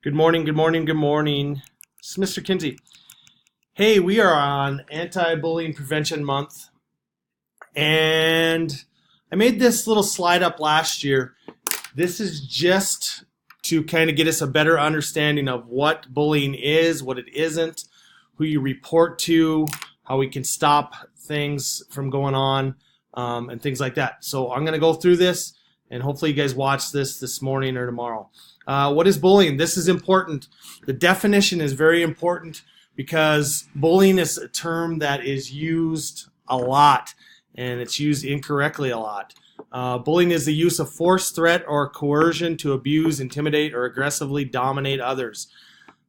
Good morning, good morning, good morning. This is Mr. Kinsey. Hey, we are on Anti-Bullying Prevention Month, and I made this little slide up last year. This is just to kind of get us a better understanding of what bullying is, what it isn't, who you report to, how we can stop things from going on, and things like that. So I'm going to go through this, and hopefully you guys watch this morning or tomorrow. What is bullying? This is important. The definition is very important because bullying is a term that is used a lot, and it's used incorrectly a lot. Bullying is the use of force, threat, or coercion to abuse, intimidate, or aggressively dominate others.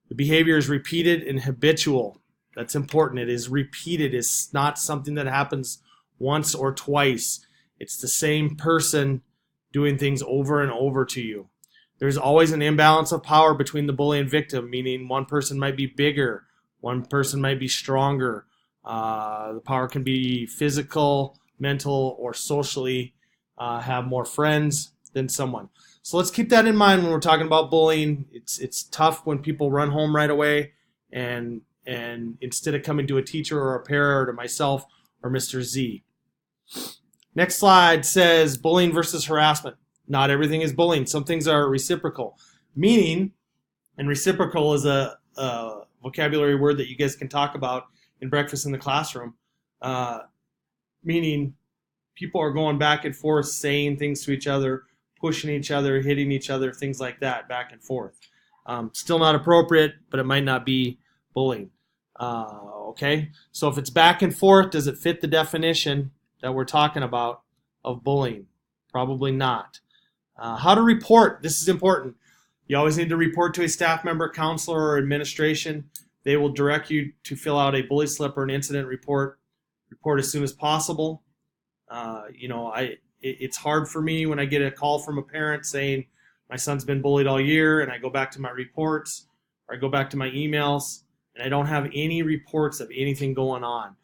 The behavior is repeated and habitual. That's important. It is repeated. It's not something that happens once or twice. It's the same person doing things over and over to you. There's always an imbalance of power between the bully and victim, meaning one person might be bigger, one person might be stronger. The power can be physical, mental, or socially, have more friends than someone. So let's keep that in mind when we're talking about bullying. It's tough when people run home right away and instead of coming to a teacher or a parent or to myself or Mr. Z. Next slide says bullying versus harassment. Not everything is bullying. Some things are reciprocal. Meaning, and reciprocal is a vocabulary word that you guys can talk about in breakfast in the classroom. Meaning, people are going back and forth, saying things to each other, pushing each other, hitting each other, things like that, back and forth. Still not appropriate, but it might not be bullying. Okay? So if it's back and forth, does it fit the definition that we're talking about of bullying? Probably not. How to report. This is important. You always need to report to a staff member, counselor, or administration. They will direct you to fill out a bully slip or an incident report. Report as soon as possible. It's hard for me when I get a call from a parent saying my son's been bullied all year, and I go back to my reports or I go back to my emails and I don't have any reports of anything going on.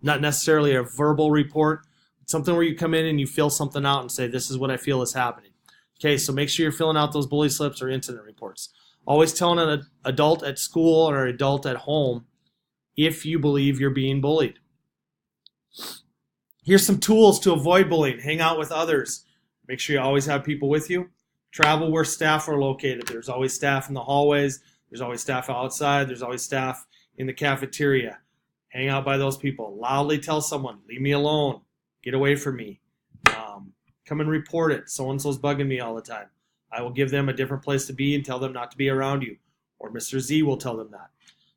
Not necessarily a verbal report. Something where you come in and you fill something out and say, this is what I feel is happening. Okay, so make sure you're filling out those bully slips or incident reports. Always telling an adult at school or an adult at home if you believe you're being bullied. Here's some tools to avoid bullying. Hang out with others. Make sure you always have people with you. Travel where staff are located. There's always staff in the hallways. There's always staff outside. There's always staff in the cafeteria. Hang out by those people. Loudly tell someone, leave me alone. Get away from me. Come and report it. So-and-so's bugging me all the time. I will give them a different place to be and tell them not to be around you. Or Mr. Z will tell them that.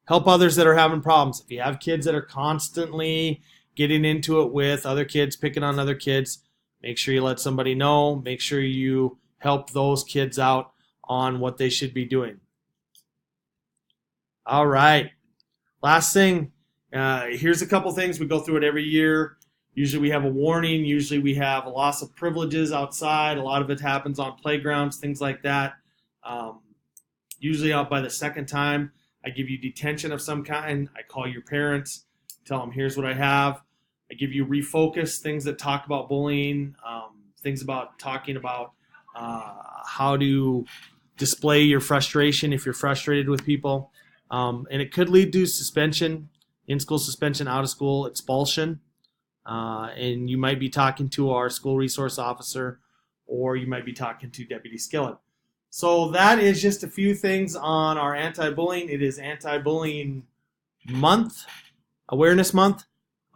Help others that are having problems. If you have kids that are constantly getting into it with other kids, picking on other kids, make sure you let somebody know. Make sure you help those kids out on what they should be doing. All right. Last thing. Here's a couple things. We go through it every year. Usually we have a warning. Usually we have a loss of privileges outside. A lot of it happens on playgrounds, things like that. Usually out by the second time, I give you detention of some kind. I call your parents, tell them, here's what I have. I give you refocus, things that talk about bullying, things about talking about how to display your frustration if you're frustrated with people. And it could lead to suspension, in-school suspension, out-of-school expulsion. And you might be talking to our school resource officer, or you might be talking to Deputy Skillet. So that is just a few things on our anti-bullying. It is Anti-Bullying Month, Awareness Month.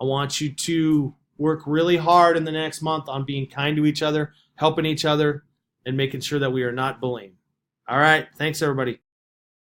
I want you to work really hard in the next month on being kind to each other, helping each other, and making sure that we are not bullying. All right. Thanks, everybody.